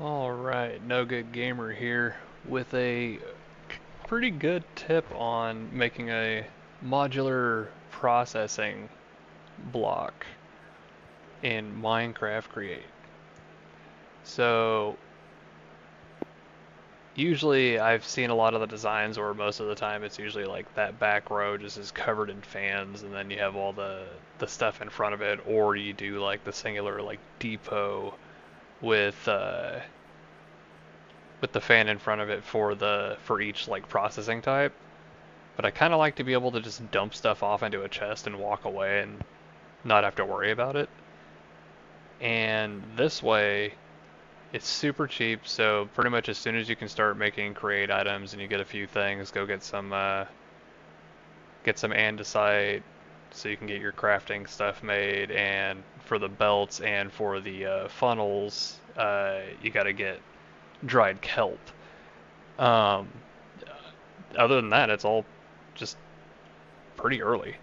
Alright, No Good Gamer here with a pretty good tip on making a modular processing block in Minecraft Create. So, usually I've seen a lot of the designs where most of the time it's usually like that back row just is covered in fans and then you have all the stuff in front of it, or you do like the singular like depot with with the fan in front of it for each like processing type. But I kind of like to be able to just dump stuff off into a chest and walk away and not have to worry about it. And this way, it's super cheap. So pretty much as soon as you can start making create items and you get a few things, go get some andesite so you can get your crafting stuff made. And for the belts and for the funnels, you got to get dried kelp. Um, Other than that, it's all just pretty early.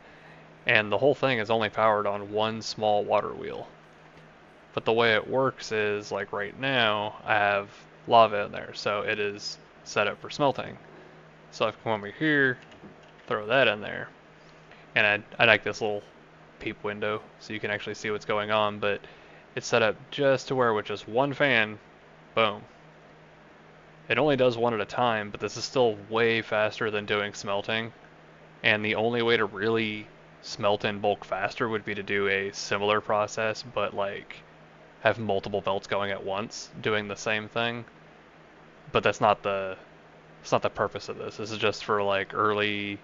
And the whole thing is only powered on one small water wheel. But the way it works is like right now I have lava in there, so it is set up for smelting. So I can come over here, throw that in there, and I like this little peep window so you can actually see what's going on, but it's set up just to where with just one fan, boom. It only does one at a time, but this is still way faster than doing smelting. And the only way to really smelt in bulk faster would be to do a similar process, but like have multiple belts going at once doing the same thing. But that's not the purpose of this. This is just for like early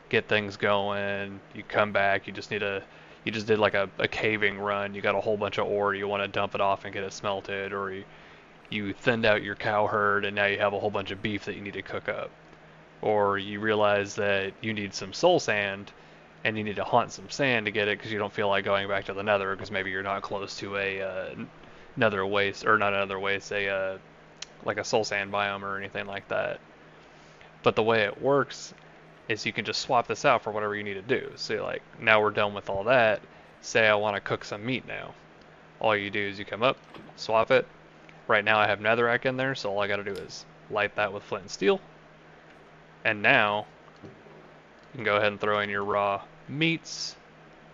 get things going. You come back, you just did like a caving run. You got a whole bunch of ore. You want to dump it off and get it smelted, or you thinned out your cow herd and now you have a whole bunch of beef that you need to cook up. Or you realize that you need some soul sand and you need to hunt some sand to get it because you don't feel like going back to the nether because maybe you're not close to a nether waste, or not another waste, a like a soul sand biome or anything like that. But the way it works is you can just swap this out for whatever you need to do. So like now we're done with all that. Say I want to cook some meat now. All you do is you come up, swap it. Right now I have netherrack in there, so all I got to do is light that with flint and steel. And now you can go ahead and throw in your raw meats,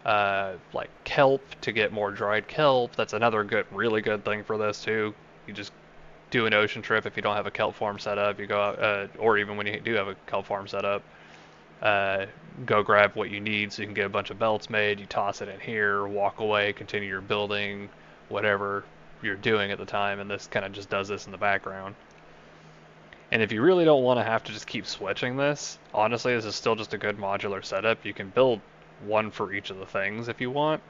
like kelp to get more dried kelp. That's another good, really good thing for this too. You just do an ocean trip if you don't have a kelp farm set up. You go out, or even when you do have a kelp farm set up, uh, go grab what you need so you can get a bunch of belts made. You toss it in here, walk away, continue your building, whatever you're doing at the time, and this kind of just does this in the background. And if you really don't want to have to just keep switching this, honestly, this is still just a good modular setup. You can build one for each of the things if you want.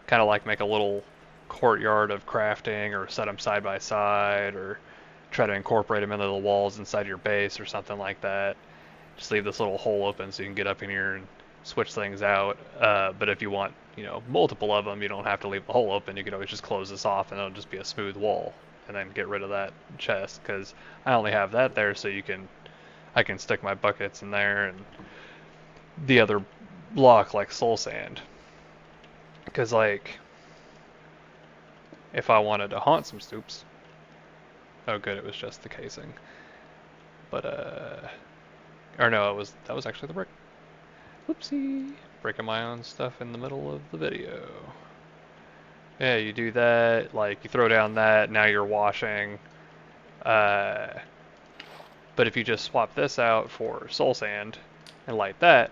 Kind of like make a little courtyard of crafting or set them side by side or try to incorporate them into the walls inside your base or something like that. Just leave this little hole open so you can get up in here and switch things out. But if you want, multiple of them, you don't have to leave the hole open. You can always just close this off and it'll just be a smooth wall and then get rid of that chest because I only have that there so I can stick my buckets in there and the other block like soul sand. Because like if I wanted to haunt some stoops, oh good, it was just the casing. But or no, that was actually the brick. Whoopsie, breaking my own stuff in the middle of the video. Yeah, you do that, like you throw down that, now you're washing. Uh, but if you just swap this out for soul sand and light that,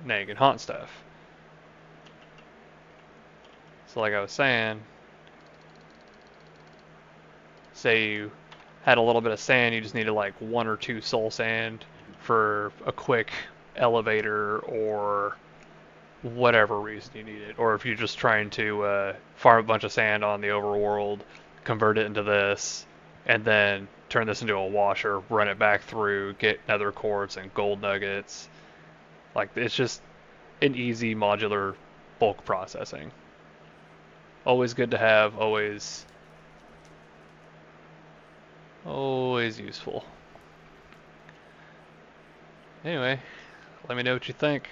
now you can haunt stuff. So like I was saying, say you had a little bit of sand, you just needed like one or two soul sand for a quick elevator or whatever reason you need it. Or if you're just trying to farm a bunch of sand on the overworld, convert it into this, and then turn this into a washer, run it back through, get nether quartz and gold nuggets. Like it's just an easy modular bulk processing. Always good to have, always useful. Anyway, let me know what you think.